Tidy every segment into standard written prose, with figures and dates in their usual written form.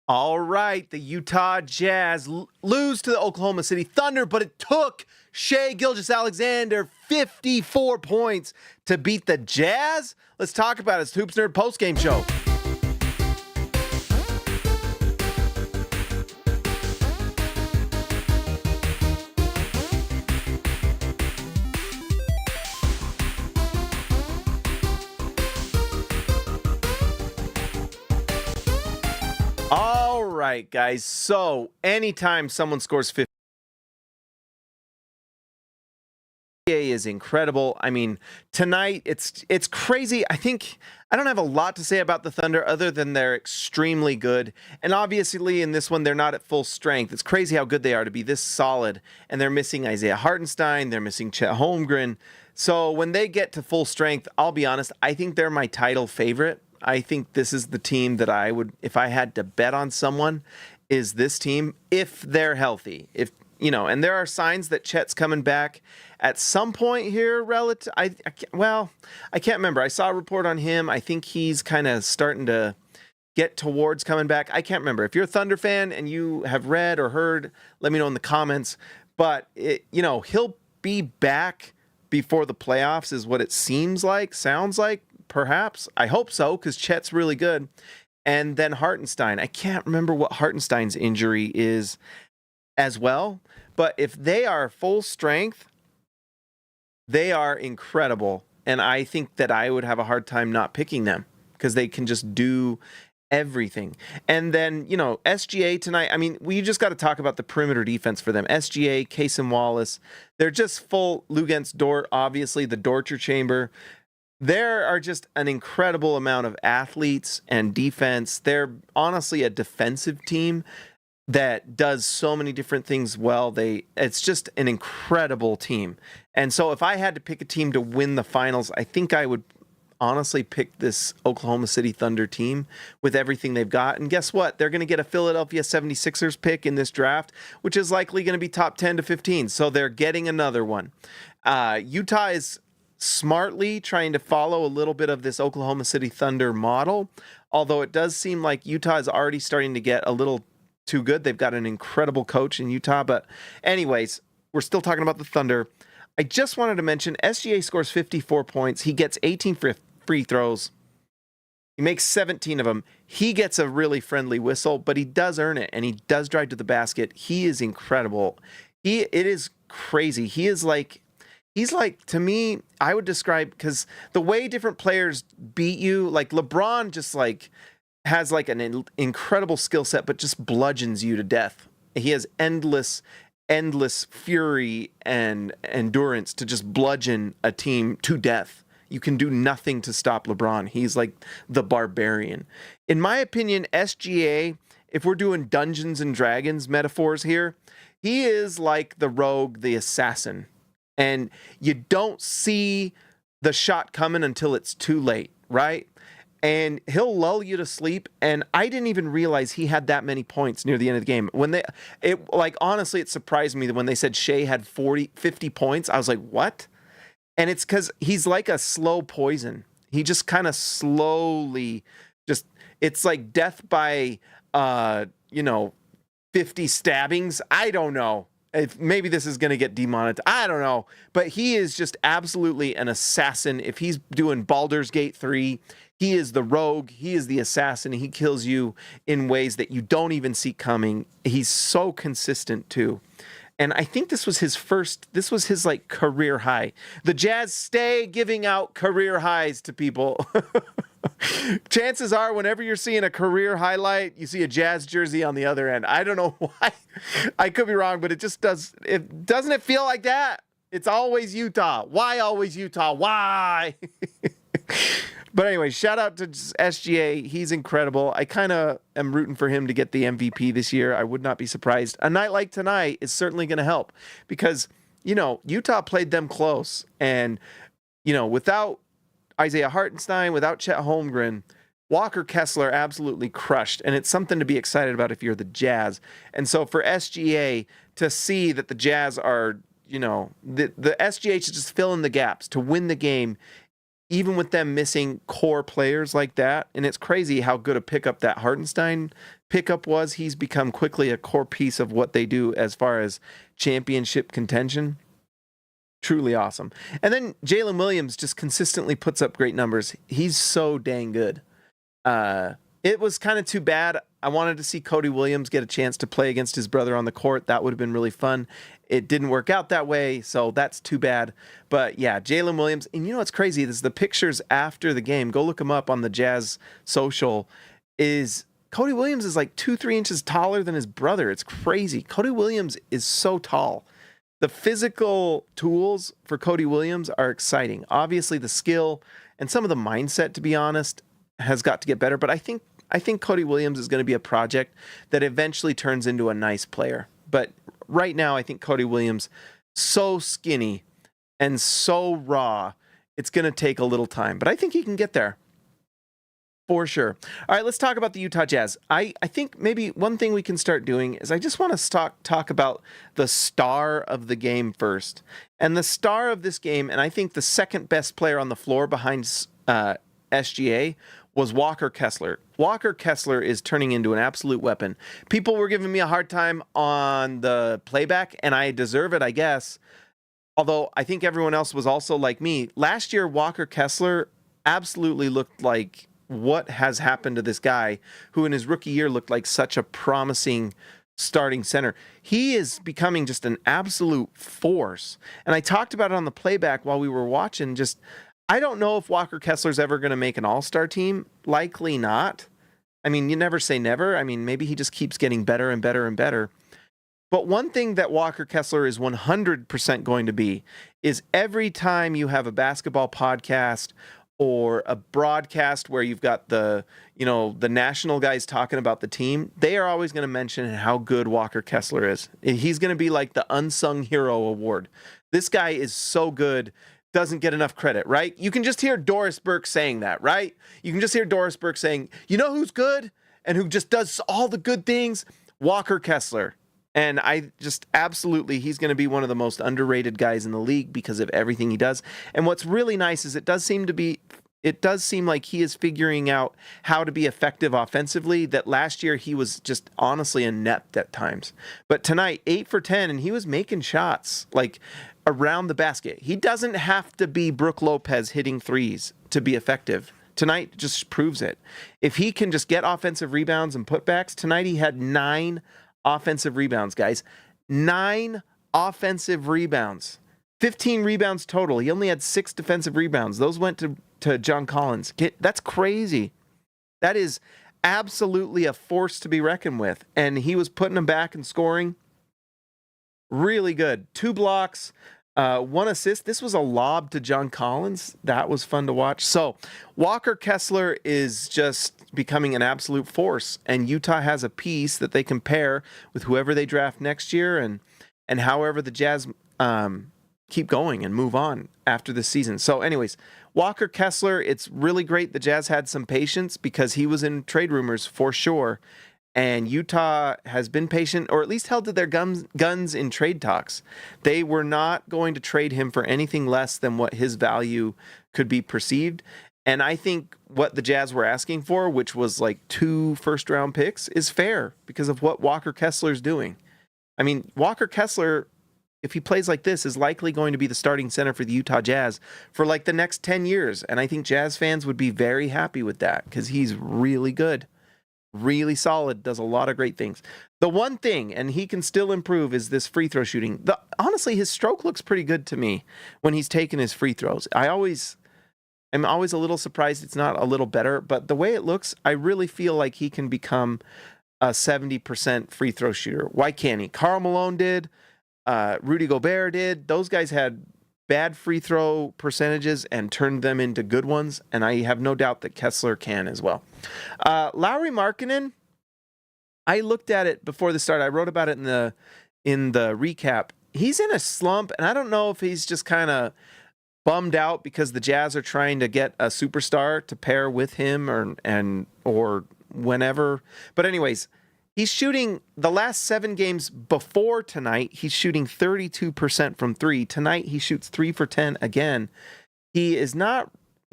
All right, the Utah Jazz lose to the Oklahoma City Thunder, but it took Shai Gilgeous-Alexander 54 points to beat the Jazz. Let's talk about it. It's Hoops Nerd postgame show. All right, guys. So anytime someone scores 50, SGA is incredible. I mean, tonight it's crazy. I don't have a lot to say about the Thunder other than they're extremely good. And obviously in this one, they're not at full strength. It's crazy how good they are to be this solid. And they're missing Isaiah Hartenstein. They're missing Chet Holmgren. So when they get to full strength, I'll be honest, I think they're my title favorite. I think this is the team that I would, if I had to bet on someone, is this team if they're healthy. If and there are signs that Chet's coming back at some point here. I can't remember. I saw a report on him. I think he's kind of starting to get towards coming back. I can't remember. If you're a Thunder fan and you have read or heard, let me know in the comments. But he'll be back before the playoffs, is what it sounds like. Perhaps. I hope so, because Chet's really good. And then Hartenstein. I can't remember what Hartenstein's injury is as well. But if they are full strength, they are incredible. And I think that I would have a hard time not picking them because they can just do everything. And then, SGA tonight, I mean, we just got to talk about the perimeter defense for them. SGA, Case and Wallace, they're just full Luguentz Dort, obviously, the torture chamber. There are just an incredible amount of athletes and defense. They're honestly a defensive team that does so many different things well. It's just an incredible team. And so if I had to pick a team to win the finals, I think I would honestly pick this Oklahoma City Thunder team with everything they've got. And guess what? They're going to get a Philadelphia 76ers pick in this draft, which is likely going to be top 10 to 15. So they're getting another one. Utah is smartly trying to follow a little bit of this Oklahoma City Thunder model, although it does seem like Utah is already starting to get a little too good. They've got an incredible coach in Utah, but anyways, we're still talking about the Thunder. I just wanted to mention SGA scores 54 points. He gets 18 free throws. He makes 17 of them. He gets a really friendly whistle, but he does earn it, and he does drive to the basket. He is incredible. It is crazy. He's like, to me, I would describe, because the way different players beat you, like LeBron just has an incredible skill set, but just bludgeons you to death. He has endless fury and endurance to just bludgeon a team to death. You can do nothing to stop LeBron. He's like the barbarian. In my opinion, SGA, if we're doing Dungeons and Dragons metaphors here, he is like the rogue, the assassin. And you don't see the shot coming until it's too late, right? And he'll lull you to sleep. And I didn't even realize he had that many points near the end of the game. Honestly, it surprised me that when they said Shai had 50 points, I was like, what? And it's because he's like a slow poison. He just kind of slowly it's like death by, 50 stabbings. I don't know. Maybe this is going to get demonetized. I don't know. But he is just absolutely an assassin. If he's doing Baldur's Gate 3, he is the rogue. He is the assassin. He kills you in ways that you don't even see coming. He's so consistent, too. And I think this was his career high. The Jazz stay giving out career highs to people. Chances are, whenever you're seeing a career highlight, you see a Jazz jersey on the other end. I don't know why. I could be wrong, but it just does. Doesn't it feel like that? It's always Utah. Why always Utah? Why? But anyway, shout out to SGA. He's incredible. I kind of am rooting for him to get the MVP this year. I would not be surprised. A night like tonight is certainly going to help because, Utah played them close. And, without Isaiah Hartenstein, without Chet Holmgren, Walker Kessler absolutely crushed. And it's something to be excited about if you're the Jazz. And so for SGA to see that the Jazz are, the SGA should just fill in the gaps to win the game. even with them missing core players like that. And it's crazy how good a pickup that Hartenstein pickup was. He's become quickly a core piece of what they do as far as championship contention. Truly awesome. And then Jalen Williams just consistently puts up great numbers. He's so dang good. It was kind of too bad. I wanted to see Cody Williams get a chance to play against his brother on the court. That would have been really fun. It didn't work out that way, so that's too bad. But yeah, Jalen Williams. And you know what's crazy? This is the pictures after the game. Go look them up on the Jazz social. Is Cody Williams is like 2-3 inches taller than his brother. It's crazy. Cody Williams is so tall. The physical tools for Cody Williams are exciting. Obviously, the skill and some of the mindset, to be honest, has got to get better. But I think Cody Williams is going to be a project that eventually turns into a nice player. But right now, I think Cody Williams, so skinny and so raw, it's going to take a little time. But I think he can get there. For sure. All right, let's talk about the Utah Jazz. I think maybe one thing we can start doing is I just want to talk about the star of the game first. And the star of this game, and I think the second best player on the floor behind SGA, was Walker Kessler. Walker Kessler is turning into an absolute weapon. People were giving me a hard time on the playback, and I deserve it, I guess. Although I think everyone else was also like me. Last year, Walker Kessler absolutely looked like what has happened to this guy who in his rookie year looked like such a promising starting center. He is becoming just an absolute force. And I talked about it on the playback while we were watching. Just, I don't know if Walker Kessler's ever going to make an all-star team. Likely not. I mean, you never say never. I mean, maybe he just keeps getting better and better and better. But one thing that Walker Kessler is 100% going to be is every time you have a basketball podcast or a broadcast where you've got the national guys talking about the team, they are always going to mention how good Walker Kessler is. He's going to be like the unsung hero award. This guy is so good, doesn't get enough credit, right? You can just hear Doris Burke saying that, right? You can just hear Doris Burke saying, you know who's good and who just does all the good things? Walker Kessler. And I just absolutely, he's going to be one of the most underrated guys in the league because of everything he does. And what's really nice is it does seem like he is figuring out how to be effective offensively. That last year he was just honestly inept at times. But tonight, 8 for 10, and he was making shots like around the basket. He doesn't have to be Brook Lopez hitting threes to be effective. Tonight just proves it. If he can just get offensive rebounds and putbacks, tonight he had 9 offensive rebounds, guys. 9 offensive rebounds. 15 rebounds total. He only had 6 defensive rebounds. Those went to John Collins. That's crazy. That is absolutely a force to be reckoned with. And he was putting them back and scoring. Really good. 2 blocks, 1 assist. This was a lob to John Collins. That was fun to watch. So Walker Kessler is just becoming an absolute force, and Utah has a piece that they can pair with whoever they draft next year and however the Jazz keep going and move on after this season. So anyways, Walker Kessler, it's really great the Jazz had some patience because he was in trade rumors for sure. And Utah has been patient, or at least held to their guns in trade talks. They were not going to trade him for anything less than what his value could be perceived. And I think what the Jazz were asking for, which was like 2 first-round picks, is fair because of what Walker Kessler's doing. I mean, Walker Kessler, if he plays like this, is likely going to be the starting center for the Utah Jazz for like the next 10 years. And I think Jazz fans would be very happy with that because he's really good. Really solid, does a lot of great things. The one thing, and he can still improve, is this free throw shooting. Honestly, his stroke looks pretty good to me when he's taking his free throws. I'm always a little surprised it's not a little better, but the way it looks, I really feel like he can become a 70% free throw shooter. Why can't he? Karl Malone did. Rudy Gobert did. Those guys had bad free throw percentages and turned them into good ones, and I have no doubt that Kessler can as well. Lauri Markkanen, I looked at it before the start. I wrote about it in the recap. He's in a slump, and I don't know if he's just kind of bummed out because the Jazz are trying to get a superstar to pair with him or whenever. But anyways, he's shooting the last 7 games before tonight. He's shooting 32% from 3. Tonight, he shoots 3 for 10 again. He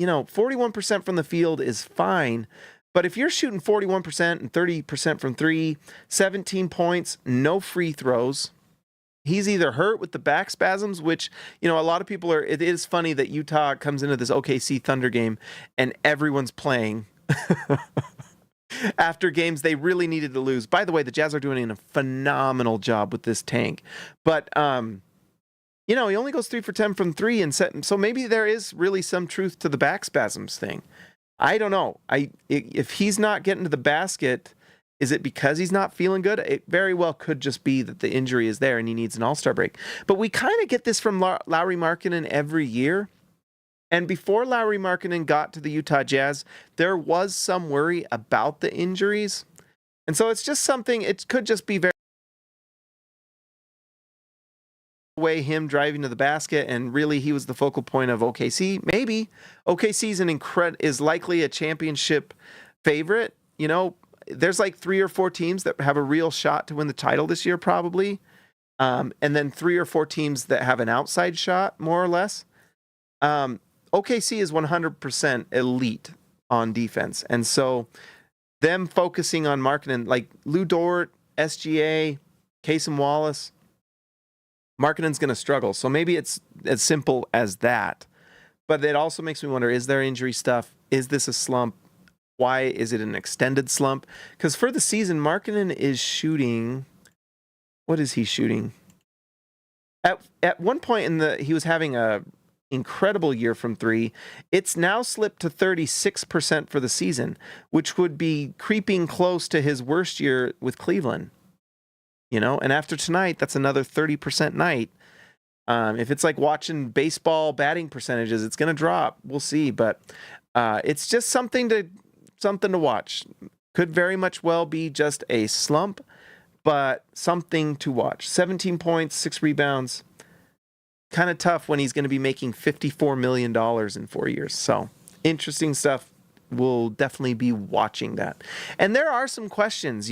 41% from the field is fine. But if you're shooting 41% and 30% from three, 17 points, no free throws, he's either hurt with the back spasms, which, a lot of people are. It is funny that Utah comes into this OKC Thunder game and everyone's playing after games they really needed to lose. By the way, the Jazz are doing a phenomenal job with this tank. But, he only goes 3 for 10 from three. So maybe there is really some truth to the back spasms thing. I don't know. If he's not getting to the basket, is it because he's not feeling good? It very well could just be that the injury is there and he needs an all-star break. But we kind of get this from Lauri Markkanen every year. And before Lauri Markkanen got to the Utah Jazz, there was some worry about the injuries. And so it's just something, it could just be very way him driving to the basket, and really he was the focal point of OKC. Maybe OKC is likely a championship favorite. There's like 3 or 4 teams that have a real shot to win the title this year, probably, and then 3 or 4 teams that have an outside shot, more or less. OKC is 100% elite on defense, and so them focusing on Markkanen, like Lou Dort, SGA, Casey Wallace, Markkanen's going to struggle. So maybe it's as simple as that. But it also makes me wonder, is there injury stuff? Is this a slump? Why is it an extended slump? Because for the season, Markkanen is shooting... What is he shooting? At one point he was having a incredible year from three. It's now slipped to 36% for the season, which would be creeping close to his worst year with Cleveland. And after tonight, that's another 30% night. If it's like watching baseball batting percentages, it's going to drop. We'll see. But it's just something to watch. Could very much well be just a slump, but something to watch. 17 points, 6 rebounds. Kind of tough when he's going to be making $54 million in 4 years. So interesting stuff. We'll definitely be watching that. And there are some questions,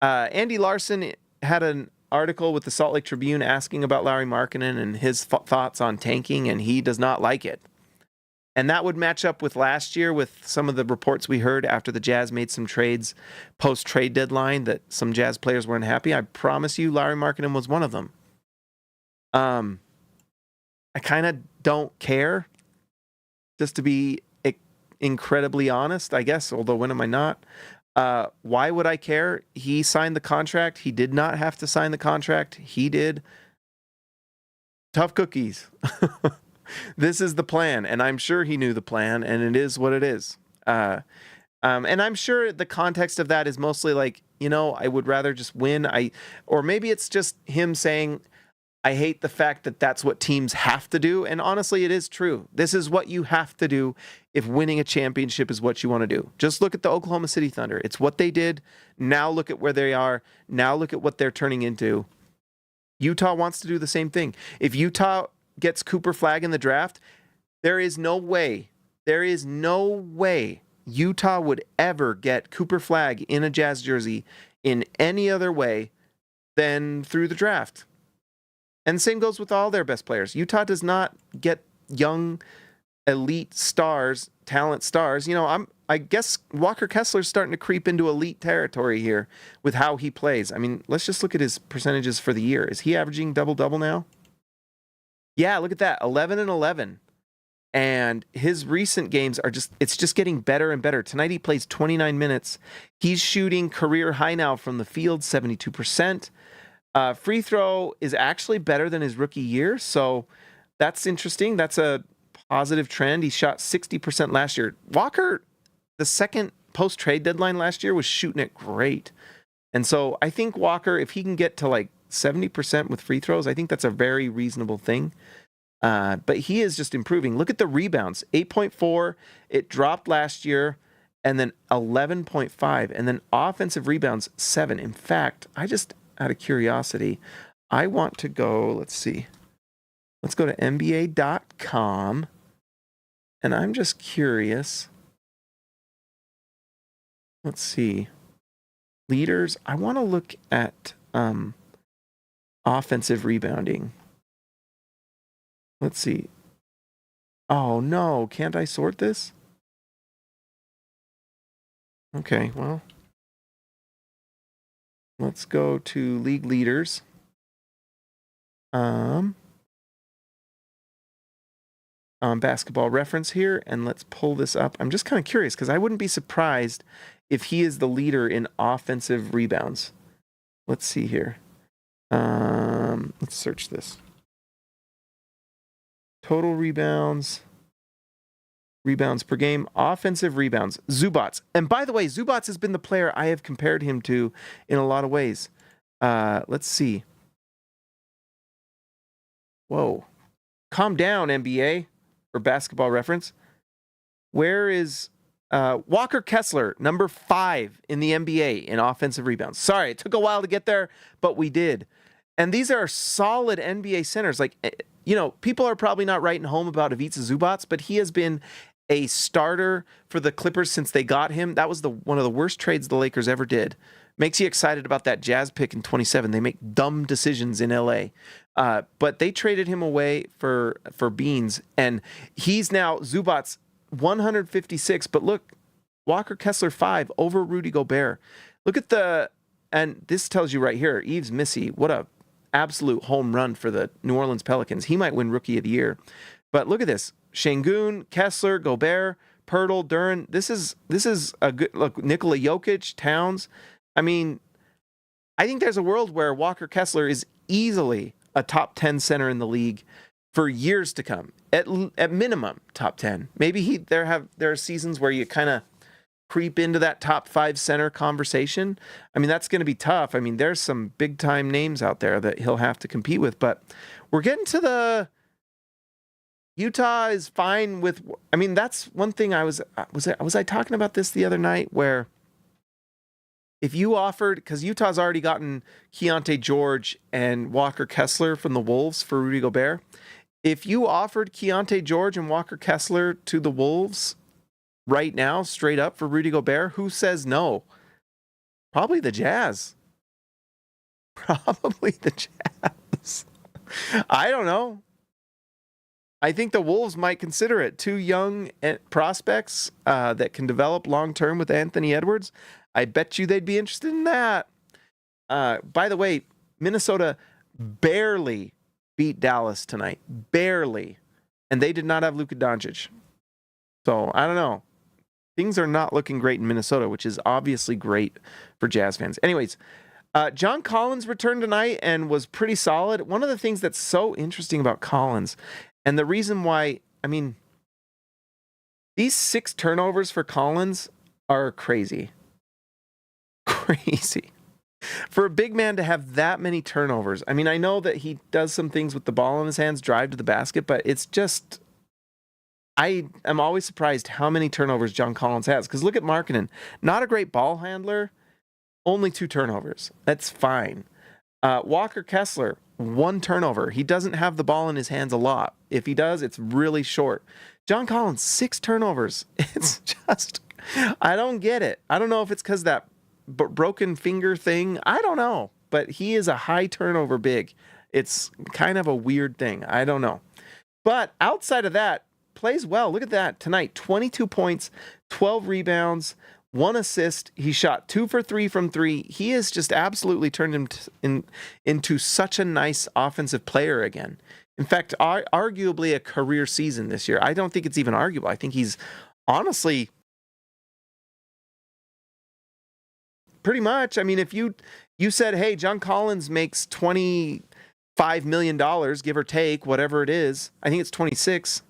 Andy Larson had an article with the Salt Lake Tribune asking about Lauri Markkanen and his thoughts on tanking, and he does not like it. And that would match up with last year with some of the reports we heard after the Jazz made some trades post-trade deadline that some Jazz players weren't happy. I promise you, Lauri Markkanen was one of them. I kind of don't care, just to be incredibly honest, I guess, although when am I not? Why would I care? He signed the contract. He did not have to sign the contract. He did. Tough cookies. This is the plan, and I'm sure he knew the plan, and it is what it is. And I'm sure the context of that is mostly like, I would rather just win. Or maybe it's just him saying, I hate the fact that that's what teams have to do. And honestly, it is true. This is what you have to do if winning a championship is what you want to do. Just look at the Oklahoma City Thunder. It's what they did. Now look at where they are. Now look at what they're turning into. Utah wants to do the same thing. If Utah gets Cooper Flagg in the draft, there is no way Utah would ever get Cooper Flagg in a Jazz jersey in any other way than through the draft. And same goes with all their best players. Utah does not get young, elite stars, talent stars. I guess Walker Kessler's starting to creep into elite territory here with how he plays. I mean, let's just look at his percentages for the year. Is he averaging double-double now? Yeah, look at that, 11 and 11. And his recent games it's just getting better and better. Tonight he plays 29 minutes. He's shooting career high now from the field, 72%. Free throw is actually better than his rookie year, so that's interesting. That's a positive trend. He shot 60% last year. Walker, the second post-trade deadline last year, was shooting it great. And so I think Walker, if he can get to like 70% with free throws, I think that's a very reasonable thing. But he is just improving. Look at the rebounds, 8.4. It dropped last year, and then 11.5. And then offensive rebounds, 7. In fact, out of curiosity, I want to go, let's see. Let's go to NBA.com. And I'm just curious. Let's see. Leaders. I want to look at offensive rebounding. Let's see. Oh, no. Can't I sort this? Okay, well. Let's go to league leaders. Basketball Reference here, and let's pull this up. I'm just kind of curious because I wouldn't be surprised if he is the leader in offensive rebounds. Let's see here. Let's search this. Total rebounds per game, offensive rebounds, Zubats. And by the way, Zubats has been the player I have compared him to in a lot of ways. Let's see. Whoa. Calm down, NBA or Basketball Reference. Where is Walker Kessler, number 5 in the NBA in offensive rebounds? Sorry, it took a while to get there, but we did. And these are solid NBA centers. Like, you know, people are probably not writing home about Ivica Zubats, but he has been a starter for the Clippers since they got him. That was one of the worst trades the Lakers ever did. Makes you excited about that Jazz pick in 27. They make dumb decisions in LA. But they traded him away for Beans, and he's now Zubats 156. But look, Walker Kessler 5 over Rudy Gobert. Look at and this tells you right here, Yves Missy, what a absolute home run for the New Orleans Pelicans. He might win Rookie of the Year. But look at this. Şengün, Kessler, Gobert, Pirtle, Duren. This is a good look. Nikola Jokic, Towns. I mean, I think there's a world where Walker Kessler is easily a top 10 center in the league for years to come. At minimum, top 10. Maybe there are seasons where you kind of creep into that top 5 center conversation. I mean, that's going to be tough. I mean, there's some big time names out there that he'll have to compete with, but we're getting to Utah is fine with, I mean, that's one thing was I talking about this the other night where if you offered, because Utah's already gotten Keontae George and Walker Kessler from the Wolves for Rudy Gobert. If you offered Keontae George and Walker Kessler to the Wolves right now, straight up for Rudy Gobert, who says no? Probably the Jazz. Probably the Jazz. I don't know. I think the Wolves might consider it. 2 young prospects that can develop long-term with Anthony Edwards. I bet you they'd be interested in that. By the way, Minnesota barely beat Dallas tonight. Barely. And they did not have Luka Doncic. So, I don't know. Things are not looking great in Minnesota, which is obviously great for Jazz fans. Anyways, John Collins returned tonight and was pretty solid. One of the things that's so interesting about Collins, and the reason why, I mean, these 6 turnovers for Collins are crazy. Crazy. For a big man to have that many turnovers. I mean, I know that he does some things with the ball in his hands, drive to the basket, but it's just, I am always surprised how many turnovers John Collins has. Because look at Markkanen. Not a great ball handler, only 2 turnovers. That's fine. Walker Kessler, 1 turnover. He doesn't have the ball in his hands a lot. If he does, it's really short. John Collins, 6 turnovers. It's just, I don't get it. I don't know if it's because that broken finger thing. I don't know. But he is a high turnover big. It's kind of a weird thing. I don't know. But outside of that, plays well. Look at that tonight. 22 points, 12 rebounds, 1 assist. He shot 2 for 3 from 3. He has just absolutely turned him into such a nice offensive player again. In fact, arguably a career season this year. I don't think it's even arguable. I think he's honestly pretty much. I mean, if you said, hey, John Collins makes $25 million, give or take, whatever it is. I think it's 26.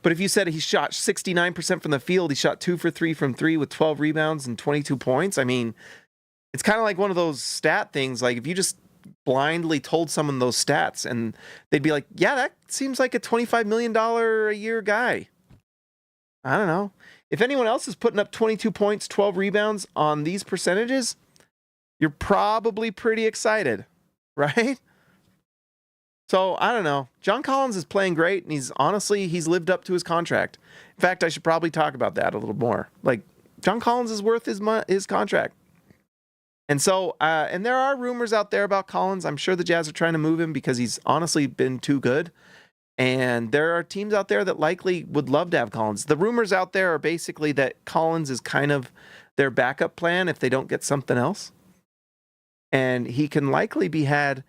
But if you said he shot 69% from the field, he shot 2 for 3 from 3 with 12 rebounds and 22 points. I mean, it's kind of like one of those stat things. Like if you just blindly told someone those stats and they'd be like, yeah, that seems like a $25 million a year guy. I don't know. If anyone else is putting up 22 points, 12 rebounds on these percentages, you're probably pretty excited, right? So, I don't know. John Collins is playing great, and he's lived up to his contract. In fact, I should probably talk about that a little more. Like, John Collins is worth his contract. And so, and there are rumors out there about Collins. I'm sure the Jazz are trying to move him because he's honestly been too good. And there are teams out there that likely would love to have Collins. The rumors out there are basically that Collins is kind of their backup plan if they don't get something else. And he can likely be had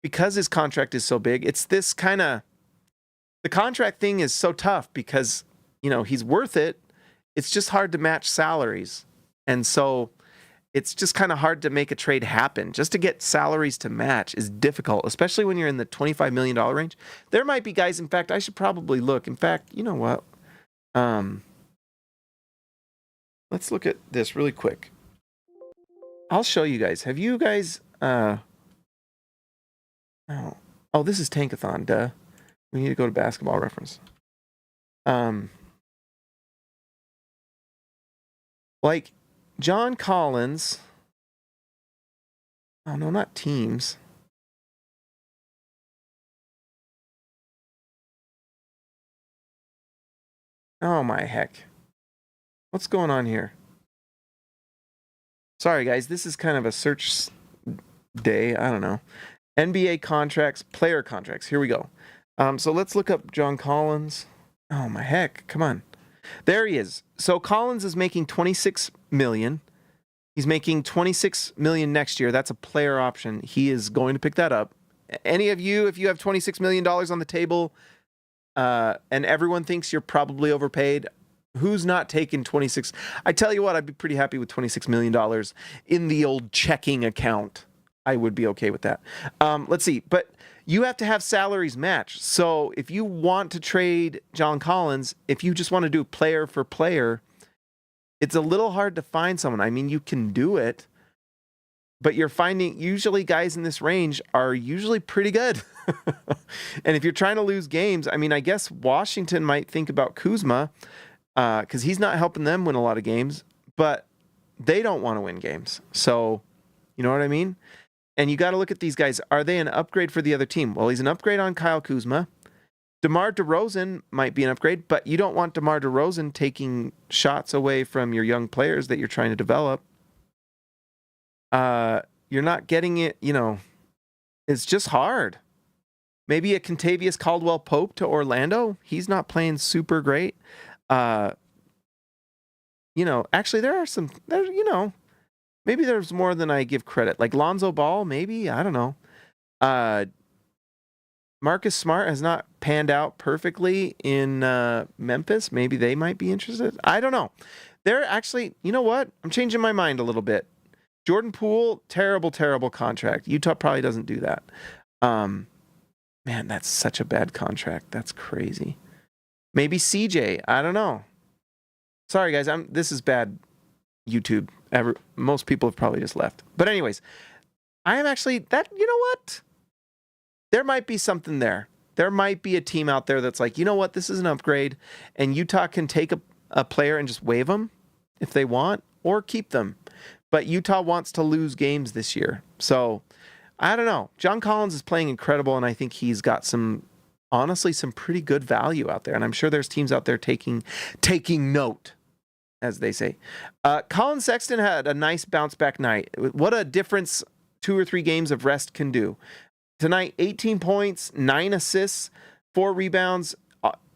because his contract is so big. It's this kind of, the contract thing is so tough because, he's worth it. It's just hard to match salaries. And so it's just kind of hard to make a trade happen. Just to get salaries to match is difficult, especially when you're in the $25 million range. There might be guys, in fact, I should probably look. In fact, you know what? Let's look at this really quick. I'll show you guys. Have you guys... Oh, this is Tankathon, duh. We need to go to Basketball Reference. Like John Collins. Oh no, not teams. Oh my heck. What's going on here? Sorry guys, this is kind of a search day. I don't know. NBA contracts, player contracts. Here we go. So let's look up John Collins. Oh my heck, come on. There he is. So Collins is making $26 million. He's making $26 million next year. That's a player option. He is going to pick that up. Any of you, if you have $26 million on the table, and everyone thinks you're probably overpaid, who's not taking 26? I tell you what, I'd be pretty happy with $26 million in the old checking account. I would be okay with that. Let's see. But you have to have salaries match. So if you want to trade John Collins, if you just want to do player for player, it's a little hard to find someone. I mean, you can do it, but you're finding usually guys in this range are usually pretty good. And if you're trying to lose games, I mean, I guess Washington might think about Kuzma because he's not helping them win a lot of games, but they don't want to win games. So, you know what I mean? And you got to look at these guys. Are they an upgrade for the other team? Well, he's an upgrade on Kyle Kuzma. DeMar DeRozan might be an upgrade, but you don't want DeMar DeRozan taking shots away from your young players that you're trying to develop. You're not getting it, it's just hard. Maybe a Kentavious Caldwell-Pope to Orlando. He's not playing super great. Actually, there are some, maybe there's more than I give credit. Like Lonzo Ball, maybe, I don't know. Marcus Smart has not panned out perfectly in Memphis. Maybe they might be interested. I don't know. They're actually, you know what? I'm changing my mind a little bit. Jordan Poole, terrible, terrible contract. Utah probably doesn't do that. Man, that's such a bad contract. That's crazy. Maybe CJ. I don't know. Sorry, guys. This is bad YouTube. Most people have probably just left. But anyways, I am actually you know what? There might be something there. There might be a team out there that's like, you know what? This is an upgrade. And Utah can take a player and just waive them if they want or keep them. But Utah wants to lose games this year. So I don't know. John Collins is playing incredible, and I think he's got honestly, some pretty good value out there. And I'm sure there's teams out there taking note, as they say. Collin Sexton had a nice bounce back night. What a difference 2 or 3 games of rest can do. Tonight, 18 points, 9 assists, 4 rebounds,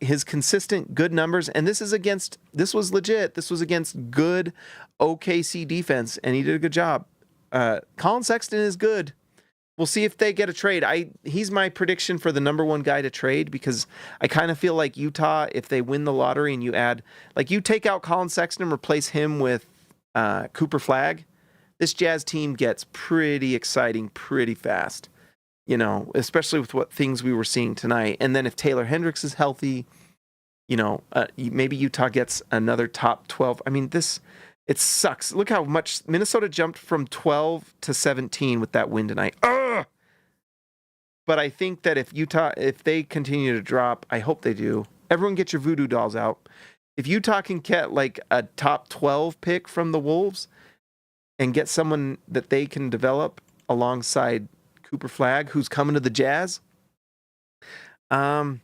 his consistent good numbers. And this was legit. This was against good OKC defense, and he did a good job. Collin Sexton is good. We'll see if they get a trade. He's my prediction for the number 1 guy to trade, because I kind of feel like Utah, if they win the lottery and you take out Collin Sexton and replace him with Cooper Flagg, this Jazz team gets pretty exciting pretty fast, especially with what things we were seeing tonight. And then if Taylor Hendricks is healthy, maybe Utah gets another top 12. I mean, it sucks. Look how much Minnesota jumped from 12 to 17 with that win tonight. Ugh! But I think that if they continue to drop, I hope they do. Everyone get your voodoo dolls out. If Utah can get like a top 12 pick from the Wolves and get someone that they can develop alongside Cooper Flagg, who's coming to the Jazz, I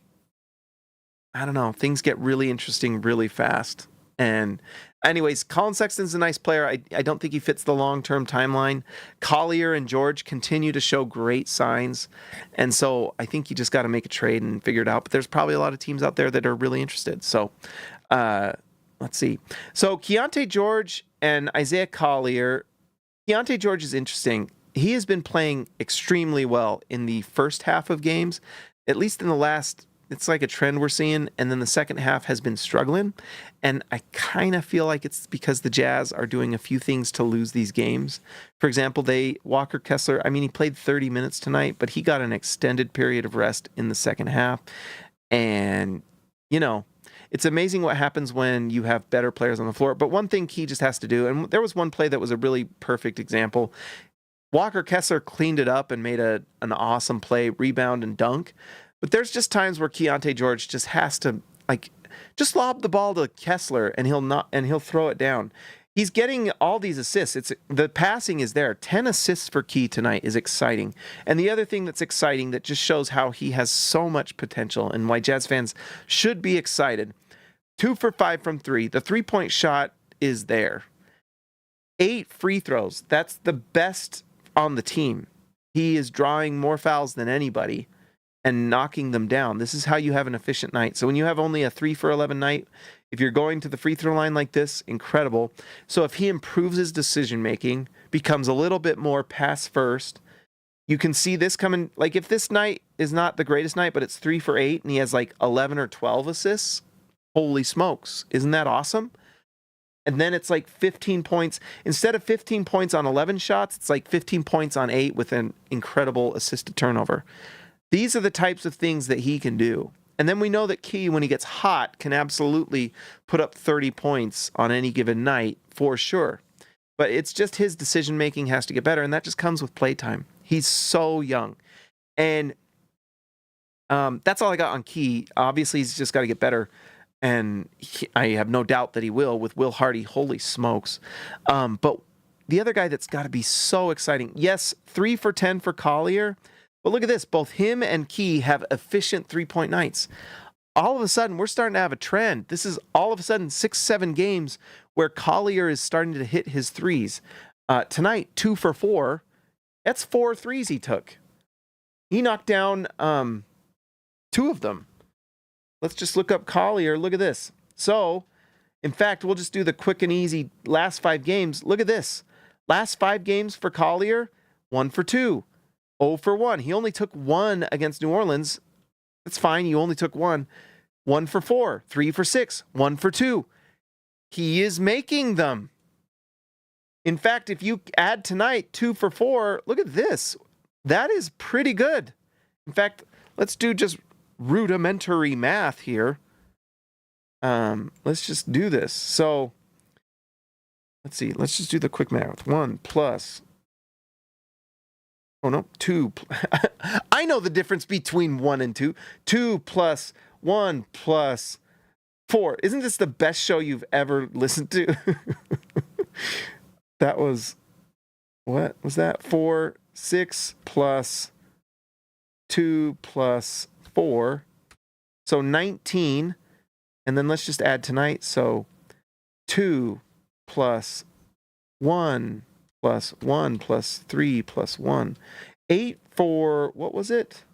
don't know. Things get really interesting really fast. And Anyways, Collin Sexton's a nice player. I don't think he fits the long-term timeline. Collier and George continue to show great signs. And so I think you just got to make a trade and figure it out. But there's probably a lot of teams out there that are really interested. So let's see. So Keontae George and Isaiah Collier. Keontae George is interesting. He has been playing extremely well in the first half of games, at least in the last. It's like a trend we're seeing, and then the second half has been struggling, and I kind of feel like it's because the Jazz are doing a few things to lose these games. For example, Walker Kessler, I mean, he played 30 minutes tonight, but he got an extended period of rest in the second half, and, you know, it's amazing what happens when you have better players on the floor, but one thing Key just has to do, and there was one play that was a really perfect example. Walker Kessler cleaned it up and made an awesome play, rebound and dunk. But there's just times where Keontae George just has to just lob the ball to Kessler and he'll throw it down. He's getting all these assists. The passing is there. 10 assists for Key tonight is exciting. And the other thing that's exciting that just shows how he has so much potential and why Jazz fans should be excited. 2 for 5 from 3. The 3-point shot is there. 8 free throws. That's the best on the team. He is drawing more fouls than anybody and knocking them down. This is how you have an efficient night. So when you have only a 3 for 11 night, if you're going to the free throw line like this, incredible. So if he improves his decision making, becomes a little bit more pass first, you can see this coming. Like if this night is not the greatest night, but it's 3 for 8 and he has like 11 or 12 assists, holy smokes. Isn't that awesome? And then it's like 15 points. Instead of 15 points on 11 shots, it's like 15 points on 8 with an incredible assist to turnover. These are the types of things that he can do. And then we know that Key, when he gets hot, can absolutely put up 30 points on any given night for sure. But it's just his decision-making has to get better, and that just comes with playtime. He's so young. And that's all I got on Key. Obviously, he's just got to get better. And I have no doubt that he will with Will Hardy. Holy smokes. But the other guy that's got to be so exciting. Yes, 3 for 10 for Collier. But look at this. Both him and Key have efficient 3-point nights. All of a sudden, we're starting to have a trend. This is all of a sudden 6-7 games where Collier is starting to hit his threes. Tonight, 2 for 4. That's 4 threes he took. He knocked down 2 of them. Let's just look up Collier. Look at this. So, in fact, we'll just do the quick and easy last 5 games. Look at this. Last 5 games for Collier, 1 for 2. 0 for 1. He only took 1 against New Orleans. That's fine. You only took 1. 1 for 4. 3 for 6. 1 for 2. He is making them. In fact, if you add tonight 2 for 4, look at this. That is pretty good. In fact, let's do just rudimentary math here. Let's just do this. So, let's see. Let's just do the quick math. 1 plus... Oh, no, 2. I know the difference between 1 and 2. 2 plus 1 plus 4. Isn't this the best show you've ever listened to? That was, what was that? 4, 6 plus 2 plus 4. So 19. And then let's just add tonight. So 2 plus 1 plus 1 plus 3 plus 1. 8 for, what was it?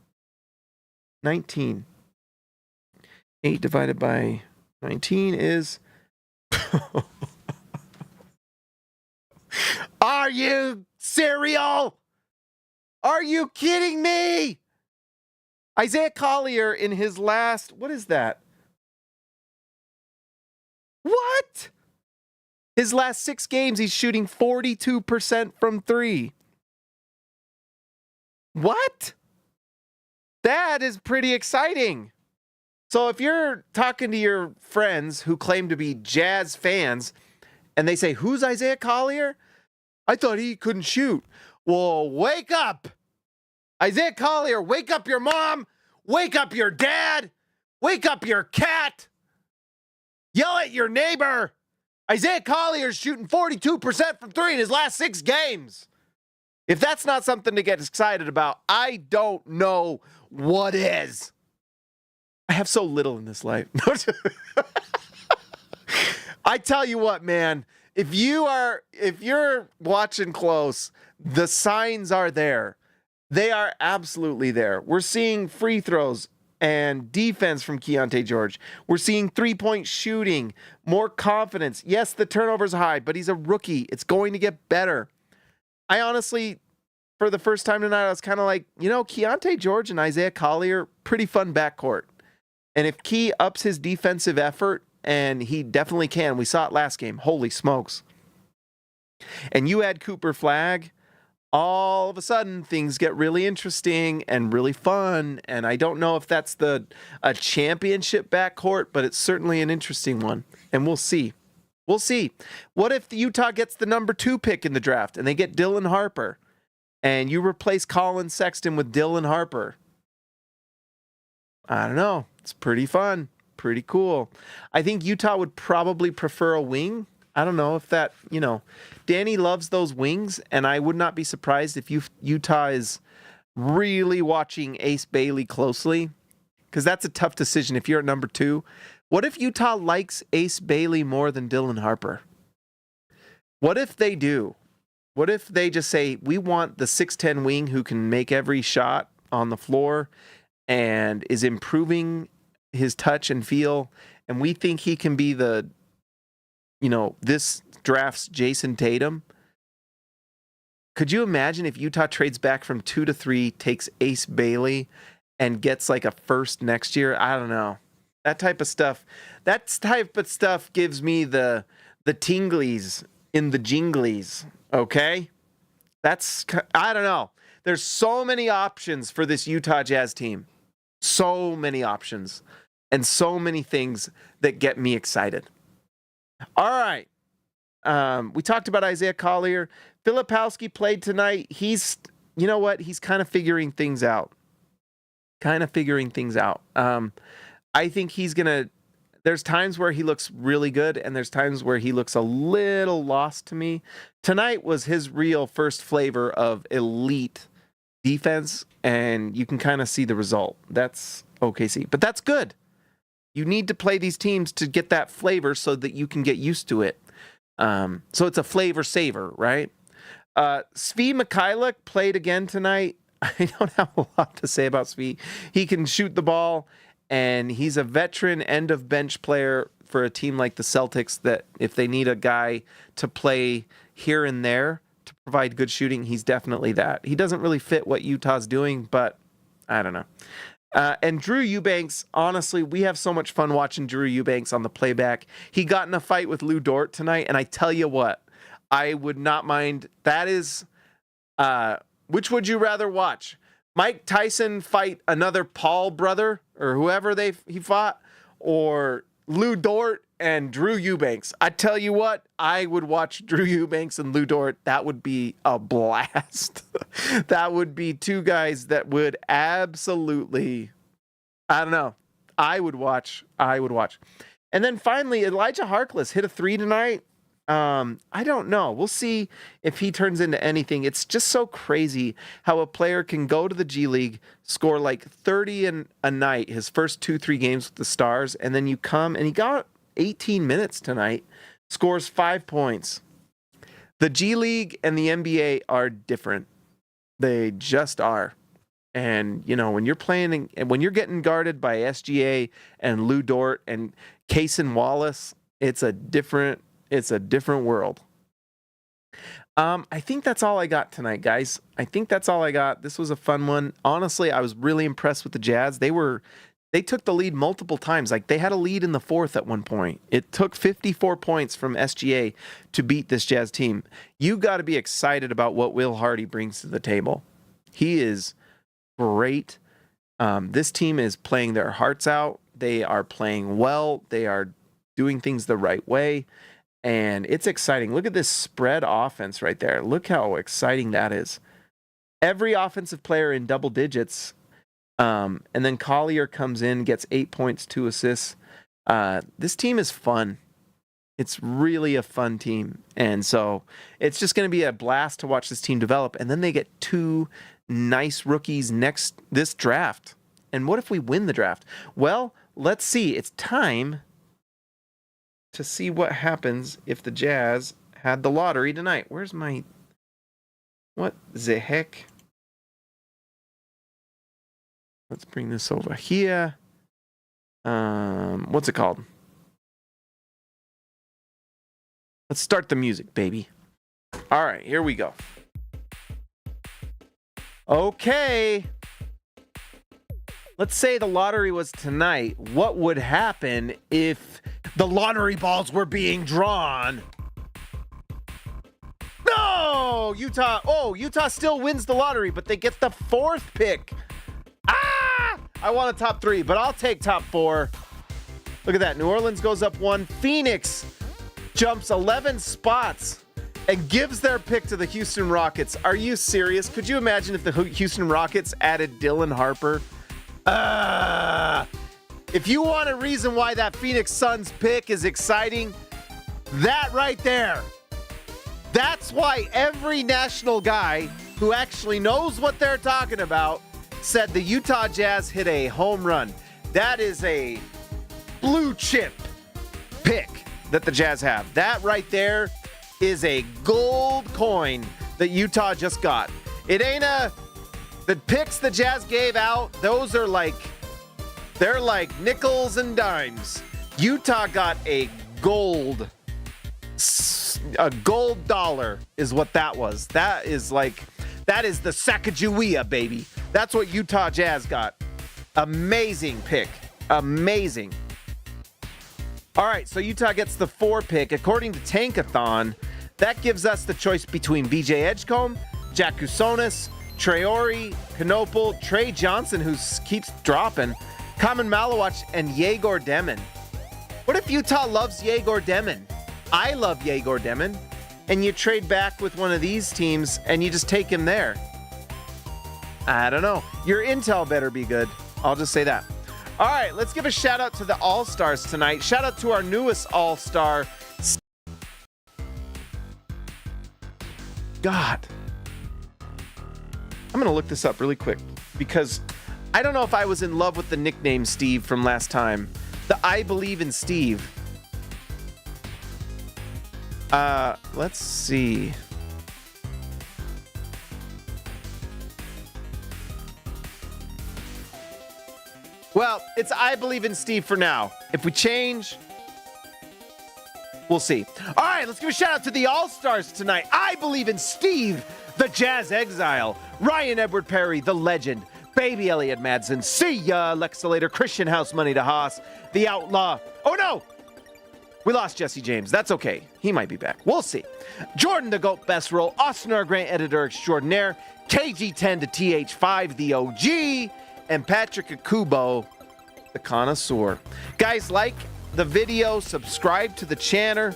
19. 8 divided by 19 is... Are you serial? Are you kidding me? Isaiah Collier in his last... What is that? What? His last 6 games, he's shooting 42% from 3. What? That is pretty exciting. So if you're talking to your friends who claim to be Jazz fans, and they say, who's Isaiah Collier? I thought he couldn't shoot. Well, wake up. Isaiah Collier, wake up your mom. Wake up your dad. Wake up your cat. Yell at your neighbor. Isaiah Collier's shooting 42% from 3 in his last 6 games. If that's not something to get excited about, I don't know what is. I have so little in this life. I tell you what, man, if you're watching close, the signs are there. They are absolutely there. We're seeing free throws and defense from Keontae George. We're seeing three-point shooting, more confidence. Yes, the turnovers are high, but he's a rookie. It's going to get better. I honestly, for the first time tonight, I was kind of like, Keontae George and Isaiah Collier, pretty fun backcourt. And if Key ups his defensive effort, and he definitely can. We saw it last game. Holy smokes. And you add Cooper Flagg, all of a sudden things get really interesting and really fun. And I don't know if that's a championship backcourt, but it's certainly an interesting one. And we'll see. We'll see. What if Utah gets the number 2 pick in the draft and they get Dylan Harper and you replace Collin Sexton with Dylan Harper? I don't know. It's pretty fun. Pretty cool. I think Utah would probably prefer a wing. I don't know if that, Danny loves those wings, and I would not be surprised if Utah is really watching Ace Bailey closely, because that's a tough decision if you're at number 2. What if Utah likes Ace Bailey more than Dylan Harper? What if they do? What if they just say, we want the 6'10 wing who can make every shot on the floor and is improving his touch and feel, and we think he can be this draft's Jason Tatum? Could you imagine if Utah trades back from 2 to 3, takes Ace Bailey, and gets like a first next year? I don't know. That type of stuff gives me the tinglies in the jinglies, okay? I don't know. There's so many options for this Utah Jazz team. So many options and so many things that get me excited. All right. We talked about Isaiah Collier. Filipowski played tonight. He's kind of figuring things out. I think there's times where he looks really good and there's times where he looks a little lost to me. Tonight was his real first flavor of elite defense, and you can kind of see the result. That's OKC, but that's good. You need to play these teams to get that flavor so that you can get used to it. So it's a flavor saver, right? Svi Mikhailuk played again tonight. I don't have a lot to say about Svi. He can shoot the ball, and he's a veteran end of bench player for a team like the Celtics that if they need a guy to play here and there to provide good shooting, he's definitely that. He doesn't really fit what Utah's doing, but I don't know. And Drew Eubanks, honestly, we have so much fun watching Drew Eubanks on the playback. He got in a fight with Lou Dort tonight, and I tell you what, I would not mind. That is, which would you rather watch? Mike Tyson fight another Paul brother or whoever he fought, or Lou Dort and Drew Eubanks? I tell you what, I would watch Drew Eubanks and Lou Dort. That would be a blast. That would be two guys that would absolutely, I don't know. I would watch. And then finally, Elijah Harkless hit a 3 tonight. I don't know. We'll see if he turns into anything. It's just so crazy how a player can go to the G League, score like 30 a night his first 2-3 games with the Stars, and then you come and he got 18 minutes tonight, scores 5 points. The G League and the NBA are different. They just are. And, when you're playing, and when you're getting guarded by SGA and Lou Dort and Cason Wallace, it's a different world. I think that's all I got tonight, guys. This was a fun one. Honestly, I was really impressed with the Jazz. They took the lead multiple times. Like, they had a lead in the fourth at one point. It took 54 points from SGA to beat this Jazz team. You got to be excited about what Will Hardy brings to the table. He is great. This team is playing their hearts out. They are playing well. They are doing things the right way. And it's exciting. Look at this spread offense right there. Look how exciting that is. Every offensive player in double digits. And then Collier comes in, gets 8 points, 2 assists. This team is fun. It's really a fun team. And so it's just going to be a blast to watch this team develop. And then they get 2 nice rookies this draft. And what if we win the draft? Well, let's see. It's time to see what happens if the Jazz had the lottery tonight. Where's my... What the heck? Let's bring this over here. What's it called? Let's start the music, baby. All right, here we go. Okay. Let's say the lottery was tonight. What would happen if the lottery balls were being drawn? No! Utah. Oh, Utah still wins the lottery, but they get the 4th pick. Ah! I want a top 3, but I'll take top 4. Look at that. New Orleans goes up 1. Phoenix jumps 11 spots and gives their pick to the Houston Rockets. Are you serious? Could you imagine if the Houston Rockets added Dylan Harper? If you want a reason why that Phoenix Suns pick is exciting, that right there. That's why every national guy who actually knows what they're talking about said the Utah Jazz hit a home run. That is a blue chip pick that the Jazz have. That right there is a gold coin that Utah just got. It ain't the picks the Jazz gave out, those are they're like nickels and dimes. Utah got a gold dollar is what that was. That is the Sacagawea, baby. That's what Utah Jazz got. Amazing pick. Amazing. All right, so Utah gets the 4 pick. According to Tankathon, that gives us the choice between BJ Edgecombe, Jack Kusonis, Traore, Knopel, Trey Johnson, who keeps dropping, Kamen Malawach, and Yegor Demin. What if Utah loves Yegor Demin? I love Yegor Demin. And you trade back with one of these teams and you just take him there. I don't know. Your intel better be good. I'll just say that. All right, let's give a shout out to the All-Stars tonight. Shout out to our newest All-Star. God. I'm going to look this up really quick because I don't know if I was in love with the nickname Steve from last time. The I Believe in Steve. Let's see. Well, it's I Believe in Steve for now. If we change, we'll see. All right, let's give a shout out to the All-Stars tonight. I Believe in Steve, the Jazz Exile, Ryan Edward Perry, the legend, Baby Elliott Madsen, see ya, Lex Slater, Christian House Money to Haas, the Outlaw. Oh no! We lost Jesse James. That's okay. He might be back. We'll see. Jordan the GOAT Best Roll, Austin our Grant Editor Extraordinaire, KG10 to TH5 the OG, and Patrick Akubo, the Connoisseur. Guys, like the video, subscribe to the channel.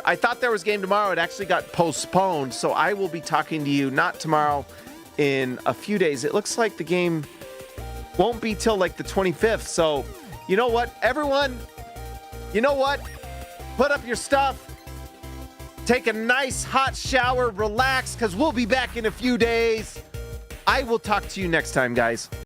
I thought there was game tomorrow. It actually got postponed, so I will be talking to you not tomorrow, in a few days. It looks like the game won't be till like the 25th, so you know what, everyone? You know what? Put up your stuff. Take a nice hot shower, relax, because we'll be back in a few days. I will talk to you next time, guys.